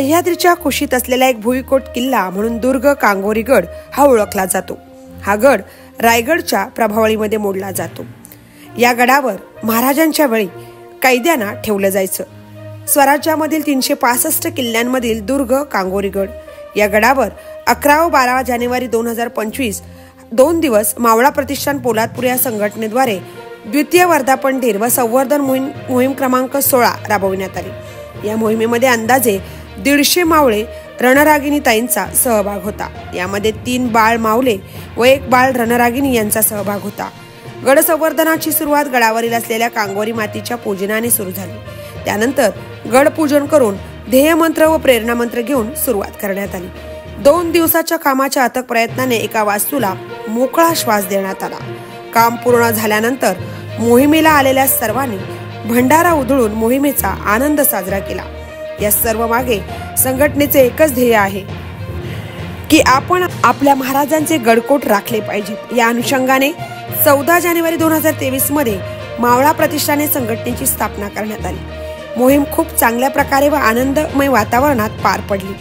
सह्याद्रीच्या कुशीत असलेला एक भुईकोट किल्ला म्हणून दुर्ग कांगोरीगड हा ओळखला जातो। हा गड रायगडच्या प्रभावळीमध्ये मोडला जातो। या गडावर महाराजांच्या वेळी कैद्यांना ठेवलं जायचं। स्वराज्यामधील 365 किल्ल्यांमधील दुर्ग कांगोरीगड या गडावर 11 व 12 जानेवारी 2025 2 दिवस मावळा प्रतिष्ठान पोलादपूर या संघटनेद्वारे द्वितीय वर्धापन दिन व संवर्धन मोहीम क्रमांक 16 राबविण्यात आली। या मोहिमेमध्ये अंदाजे 150 मावळे रणरागिणी ताईंचा सहभाग होता। यामध्ये 3 बाळ मावले व 1 बाळ रणरागिणी यांचा सहभाग होता। गड संवर्धनाची सुरुवात गडावरील असलेल्या कांगोरी मातीच्या पूजनाने सुरू झाली। त्यानंतर गड पूजन करून ध्येयमंत्र व प्रेरणा मंत्र घेऊन सुरुवात करण्यात आली। 2 दिवसाच्या कामाच्या अथक प्रयत्नाने एका वास्तूला मोकळा श्वास देण्यात आला। काम पूर्ण झाल्यानंतर मोहिमेला आलेल्या सर्वांनी भंडारा उधळून मोहिमेचा आनंद साजरा केला। या सर्व मागे संघटनेचे एकच ध्येय आहे की आपण आपल्या महाराजांचे गडकोट राखले पाहिजे। या अनुषंगाने 14 जानेवारी 2023 मध्ये मावळा प्रतिष्ठाने संघटनेची स्थापना करण्यात आली। मोहीम खूप चांगल्या प्रकारे व आनंदमय वातावरणात पार पडली।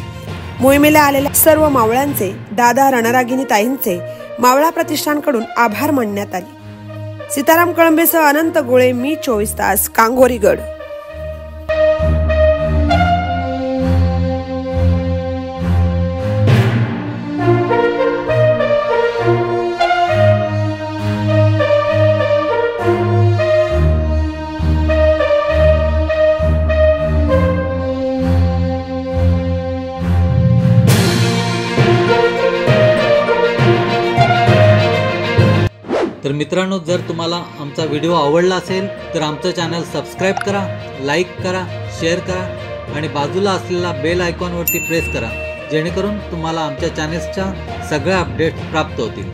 मोहिमेला आलेल्या सर्व मावळ्यांचे दादा रणरागिणी ताईंचे मावळा प्रतिष्ठानकडून आभार मानण्यात आले। सीताराम कळंबेसह अनंत गोळे, मी 24 तास, कांगोरीगड। तर मित्रांनो, जर तुम्हाला आमचा व्हिडिओ आवडला असेल तर आमचं चॅनल सबस्क्राईब करा, लाईक करा, शेअर करा आणि बाजूला असलेला बेल आयकॉनवरती प्रेस करा, जेणेकरून तुम्हाला आमच्या चॅनल्सच्या सगळ्या अपडेट्स प्राप्त होतील।